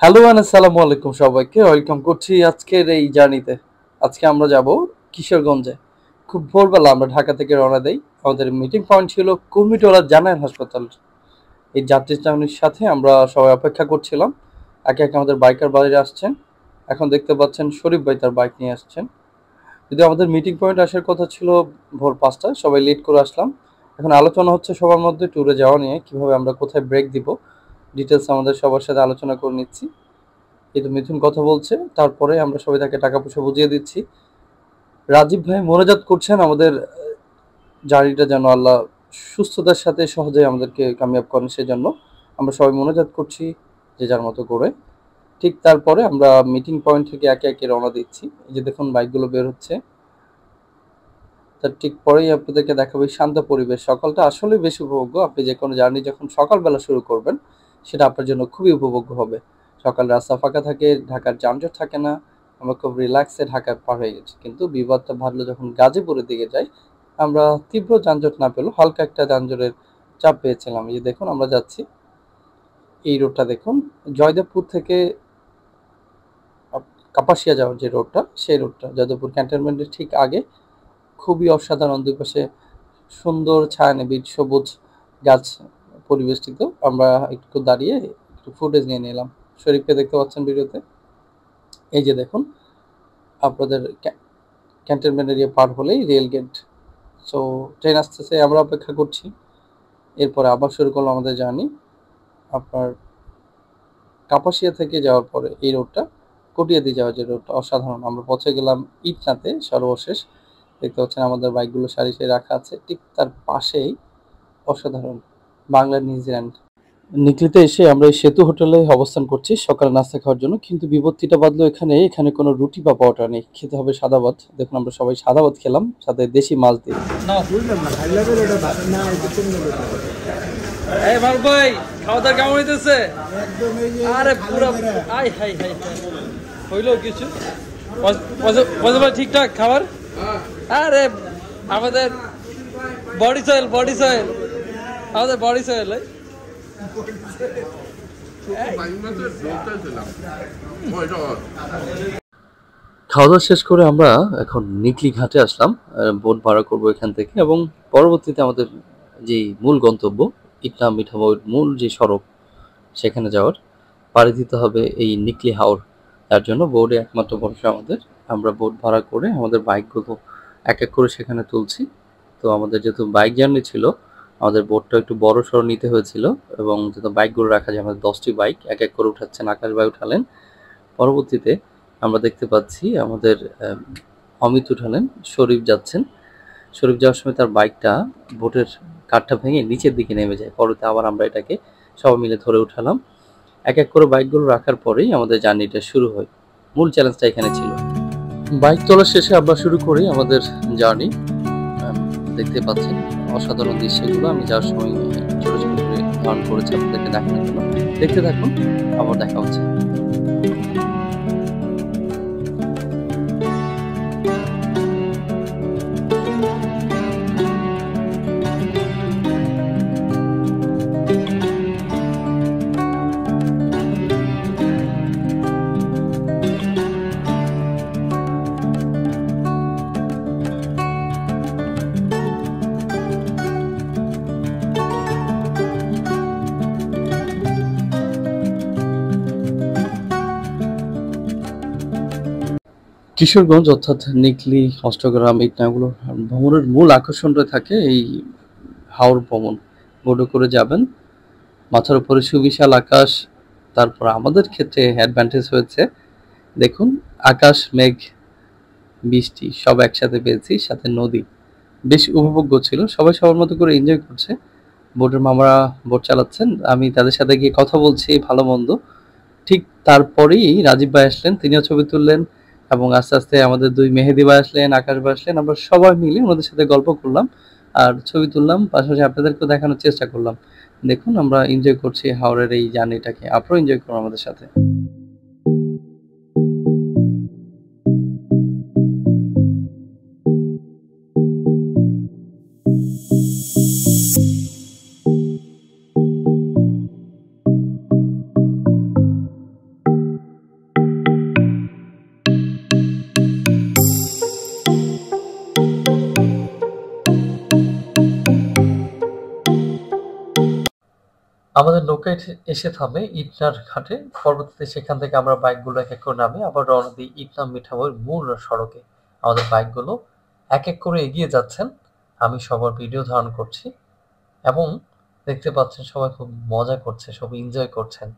Hello আসসালামু আলাইকুম সবাইকে ওয়েলকাম করছি আজকের এই জার্নিতে। আজকে আমরা যাব কিশোরগঞ্জে। খুব ভোরবেলা আমরা ঢাকা থেকে রওনা দেই। আমাদের মিটিং পয়েন্ট ছিল কুর্মিটোলা জানাইল হাসপাতাল। এই যাত্রী চাউনির সাথে আমরা সবাই অপেক্ষা করছিলাম। একে একে আমাদের বাইকার বাইরে আসছেন। এখন দেখতে পাচ্ছেন শরীফ ভাই তার বাইক নিয়ে আসছেন। যদি আমাদের মিটিং পয়েন্ট আসার কথা ছিল ভোর ৫টায়, সবাই লেট করে আসলাম। এখন আলোচনা হচ্ছে সবার মধ্যে ট্যুরে যাওয়া নিয়ে, কিভাবে আমরা কোথায় ব্রেক দিব। ডিটেলস আমাদের সবার সাথে আলোচনা করে নিচ্ছি। এই তো মিথুন কথা বলছে, তারপরে আমরা সবাই তাকে টাকা পয়সা বুঝিয়ে দিচ্ছি। রাজীব ভাই মোনাজাত করছেন আমাদের জার্নিটা যেন আল্লাহ সুস্থতার সাথে সহজে আমাদেরকে কামিয়াব করেন, সেজন্য আমরা সবাই মোনাজাত করছি যে যার মতো করে। ঠিক তারপরে আমরা মিটিং পয়েন্ট থেকে একে একে রওনা দিচ্ছি। এই যে দেখুন বাইকগুলো বের হচ্ছে। তার ঠিক পরেই আপনাদেরকে দেখাবো এই শান্ত পরিবেশ। সকালটা আসলেই বেশ উপভোগ্য। আপনি যে কোনো জার্নি যখন সকালবেলা শুরু করবেন, সেটা আপনার জন্য খুবই উপভোগ্য হবে। সকালে রাস্তা ফাঁকা থাকে, ঢাকার যানজট থাকে না। আমরা খুব রিল্যাক্সে ঢাকা পার হয়ে গেছি। কিন্তু বিপদটা বাড়লো যখন গাজীপুরের দিকে যাই, আমরা তীব্র যানজট না পেলেও হালকা একটা যানজটের চাপ পেয়েছিলাম। এই যে দেখুন আমরা যাচ্ছি, এই রোডটা দেখুন, জয়দেবপুর থেকে কাপাসিয়া যাওয়ার যে রোডটা, সেই রোডটা জয়দেবপুর ক্যান্টনমেন্টের ঠিক আগে। খুবই অসাধারণ, দুই পাশে সুন্দর ছায়ানিবিড় সবুজ গাছ পরিবেষ্টিত। আমরা একটু দাঁড়িয়ে একটু ফুটেজ নিয়ে নিলাম। শরীফকে দেখতে পাচ্ছেন ভিডিওতে। এই যে দেখুন, আপনাদের ক্যান্টনমেন্ট এরিয়া পার হলেই রেল গেট। সো ট্রেন আসতেছে, আমরা অপেক্ষা করছি। এরপরে আবার শুরু করলো আমাদের জার্নি। আপনার কাপাসিয়া থেকে যাওয়ার পরে এই রোডটা, কটিয়াদি যাওয়ার যে রোডটা অসাধারণ। আমরা পৌঁছে গেলাম ইটনাতে সর্বশেষ। দেখতে পাচ্ছেন আমাদের বাইকগুলো সারি সারি রাখা আছে, ঠিক তার পাশেই অসাধারণ বাংলা নিউজিল্যান্ড। নিকলিতে এসে আমরা এই সেতু হোটেলে অবস্থান করছি সকালে নাস্তা খাওয়ার জন্য। কিন্তু বিপত্তিটা বাদলো এখানে, এখানে কোনো রুটি বা পরোটা নেই, খেতে হবে সাদা ভাত। দেখুন আমরা সবাই সাদা ভাত খেলাম, সাথে দেশি মাছ দিয়ে। এই মাল ভাই, খাওয়া দাওয়া কেমন হইতেছে? আরে পুরো আই হাই হাই হইলো কিছু ঠিকঠাক খাবার। আরে আমাদের বডি সয়েল আমাদের বডি সয়েল। খাওয়া দাওয়া শেষ করে আমরা এখন নিকলি ঘাটে আসলাম। বোট ভাড়া করবো এখান থেকে, এবং পরবর্তীতে আমাদের যে মূল গন্তব্য ইটনা মিঠামইর মূল যে সড়ক, সেখানে যাওয়ার পাড়ি দিতে হবে এই নিকলি হাওর। তার জন্য বোর্ডে একমাত্র ভরসা আমাদের। আমরা বোট ভাড়া করে আমাদের বাইকগুলো এক এক করে সেখানে তুলছি। তো আমাদের যেহেতু বাইক জার্নি ছিল, আমাদের বোটটা একটু বড় সড়ো নিতে হয়েছিল, এবং যেহেতু বাইকগুলো রাখা যায়, আমাদের 10টি বাইক এক এক করে উঠাচ্ছেন, আকাশ ভাই উঠালেন। পরবর্তীতে আমরা দেখতে পাচ্ছি আমাদের অমিত উঠালেন, শরীফ যাচ্ছেন। শরীফ যাওয়ার সময় তার বাইকটা বোটের কাঠটা ভেঙে নিচের দিকে নেমে যায়। পরবর্তীতে আবার আমরা এটাকে সবাই মিলে ধরে উঠালাম। এক এক করে বাইকগুলো রাখার পরেই আমাদের জার্নিটা শুরু হয়। মূল চ্যালেঞ্জটা এখানে ছিল। বাইক তোলার শেষে আমরা শুরু করি আমাদের জার্নি। দেখতে পাচ্ছেন অসাধারণ দৃশ্যগুলো। আমি যাওয়ার সময় ছোট ছোট করে ধারণ করেছি আপনাদেরকে দেখানোর জন্য। দেখতে থাকুন, আবার দেখা হচ্ছে। কিশোরগঞ্জ অর্থাৎ নিকলি, অষ্টগ্রাম, ইটনাগুলো ভ্রমণের মূল আকর্ষণটা থাকে এই হাওর ভ্রমণ। বোটে করে যাবেন, মাথার উপরে সুবিশাল আকাশ। তারপর আমাদের ক্ষেত্রে অ্যাডভান্টেজ হয়েছে, দেখুন আকাশ, মেঘ, বৃষ্টি সব একসাথে পেয়েছি, সাথে নদী। বেশ উপভোগ্য ছিল। সবাই সবার মতো করে এনজয় করছে। বোটের মামারা বোট চালাচ্ছেন, আমি তাদের সাথে গিয়ে কথা বলছি ভালো মন্দ। ঠিক তারপরেই রাজীব ভাই আসলেন, তিনিও ছবি তুললেন, এবং আস্তে আস্তে আমাদের দুই মেহেদি ভাই আসলেন, আকাশ ভাই আসলেন। আমরা সবাই মিলে ওনাদের সাথে গল্প করলাম আর ছবি তুললাম, পাশাপাশি আপনাদেরকেও দেখানোর চেষ্টা করলাম। দেখুন আমরা এনজয় করছি হাওড়ের এই জার্নিটাকে। আপনারাও এনজয় করুন আমাদের সাথে। আমাদের নৌকা এসে থামে ইটনার ঘাটে। পরবর্তীতে সেখান থেকে আমরা বাইকগুলো এক এক করে নামে আবার রওনা দিই ইটনা মিঠামইর মূল সড়কে। আমাদের বাইকগুলো এক এক করে এগিয়ে যাচ্ছেন, আমি সবার ভিডিও ধারণ করছি এবং দেখতে পাচ্ছেন সবাই খুব মজা করছে, সবাই এনজয় করছেন।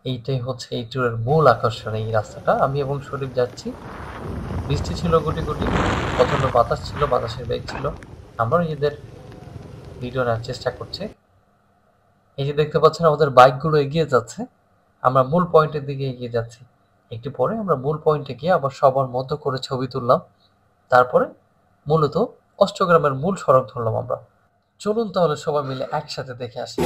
এইটাই হচ্ছে এই ট্যুরের মূল আকর্ষণ। এই রাস্তাটা আমি এবং শরীফ যাচ্ছি। বৃষ্টি ছিল গুটি গুটি, প্রচণ্ড বাতাস ছিল, বাতাসের বেগ ছিল। আমরা নিজেদের ভিডিও নেওয়ার চেষ্টা করছি। এই যে দেখতে পাচ্ছেন আমাদের বাইকগুলো এগিয়ে যাচ্ছে, আমরা মূল পয়েন্টের দিকে এগিয়ে যাচ্ছি। একটু পরে আমরা মূল পয়েন্টে গিয়ে আবার সবার মতো করে ছবি তুললাম, তারপরে মূলত অষ্টগ্রামের মূল সড়ক ধরলাম আমরা। চলুন তাহলে সবাই মিলে একসাথে দেখে আসি।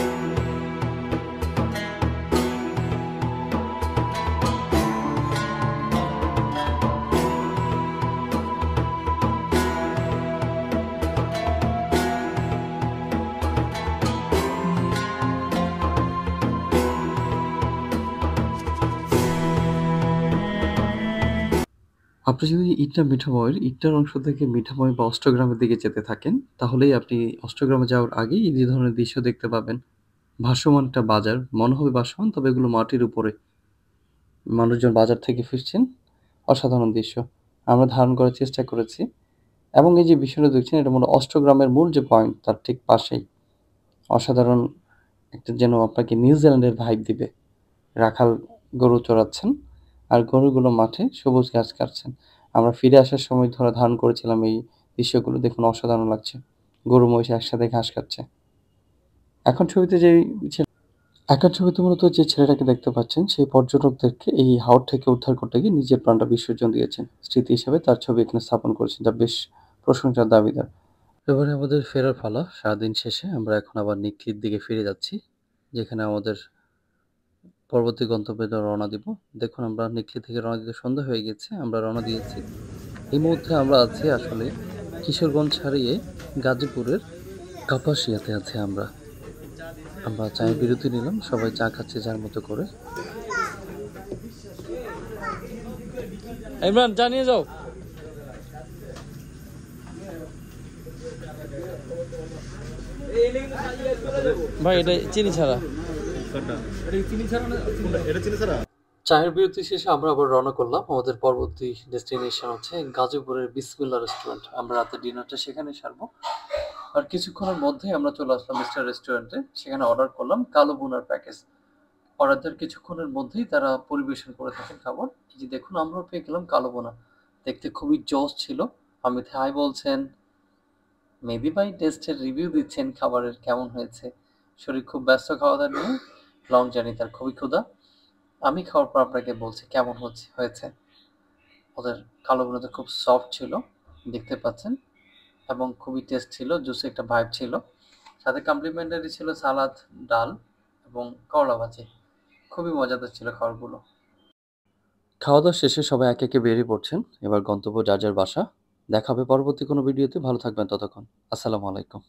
আপনি যদি ইটটার অংশ থেকে মিঠামই বা অষ্টগ্রামের দিকে যেতে থাকেন, তাহলেই আপনি অষ্টগ্রামে যাওয়ার আগেই এই যে ধরনের দৃশ্য দেখতে পাবেন। ভাসমান একটা বাজার, মনে হবে ভাসমান, তবে এগুলো মাটির উপরে। মানুষজন বাজার থেকে ফিরছেন, অসাধারণ দৃশ্য আমরা ধারণ করার চেষ্টা করেছি। এবং এই যে বিষয়টা দেখছেন, এটা মূল অষ্টগ্রামের মূল যে পয়েন্ট তার ঠিক পাশেই। অসাধারণ একটা যেন আপনাকে নিউজিল্যান্ডের ভাইব দিবে। রাখাল গরু চড়াচ্ছেন আর গরুগুলো মাঠে সবুজ ঘাস কাটছেন। আমরা ফিরে আসার সময় ধারণ করেছিলাম এই দৃশ্যগুলো, দেখুন অসাধারণ লাগছে। গরু মহিষ একসাথে ঘাস খাচ্ছে। এখন ছবিতে যে এখন ছবিতে মূলত যে ছেলেটাকে দেখতে পাচ্ছেন, সেই পর্যটকদেরকে এই হাওর থেকে উদ্ধার করতে গিয়ে নিজের প্রাণটা বিসর্জন দিয়েছেন। স্মৃতি হিসেবে তার ছবি এখানে স্থাপন করেছেন, যা বেশ প্রশংসার দাবিদার। এবারে আমাদের ফেরার পালা। সারাদিন শেষে আমরা এখন আবার নিকলির দিকে ফিরে যাচ্ছি, যেখানে আমাদের পরবর্তী গন্তব্যে রওনা দিব। দেখুন আমরা নিকলি থেকে রওনা দিতে সন্ধ্যা হয়ে গেছে, আমরা রওনা দিয়েছি। এই মুহূর্তে আমরা আছি আসলে কিশোরগঞ্জ ছাড়িয়ে গাজীপুরের কাপাসিয়াতে আছি আমরা। আমরা চায়ের বিরতি নিলাম, সবাই চা খাচ্ছে যার মতো করে। ইমরান জানিয়ে যাও। ভাই এটা চিনি ছাড়া। চায়ের বিরতি শেষে আমরা আবার রওনা করলাম। আমাদের পরবর্তী ডেস্টিনেশন হচ্ছে গাজীপুরের বিসমিল্লাহ রেস্টুরেন্ট। আমরা রাতে ডিনারটা সেখানে সারবো। আর কিছুক্ষণের মধ্যেই আমরা চলে আসলাম মিস্টার রেস্টুরেন্টে। সেখানে অর্ডার করলাম কালো বোনার প্যাকেজ। অর্ডারদের কিছুক্ষণের মধ্যেই তারা পরিবেশন করে থাকেন খাবার। এই যে দেখুন আমরাও পেয়ে গেলাম কালো বোনা। দেখতে খুবই জোস ছিল। অমিত হাই বলছেন, মেবি ভাই টেস্টের রিভিউ দিচ্ছেন খাবারের কেমন হয়েছে। শরীর খুব ব্যস্ত খাওয়া দাওয়া নিয়ে, লং জার্নি, তার খুবই ক্ষুধা। আমি খাওয়ার পর আপনাকে বলছি কেমন হয়েছে। ওদের কালো বোনাটা খুব সফট ছিল, দেখতে পাচ্ছেন, এবং খুবই টেস্ট ছিল, জুসি একটা ভাইব ছিল। সাথে কমপ্লিমেন্টারি ছিল সালাদ, ডাল এবং করলা ভাজি। খুবই মজাদার ছিল খাবারগুলো। খাওয়া দাওয়া শেষে সবাই একে একে বেরিয়ে পড়ছেন। এবার গন্তব্য যার যার বাসা। দেখা হবে পরবর্তী কোনো ভিডিওতে। ভালো থাকবেন ততক্ষণ। আসসালামু আলাইকুম।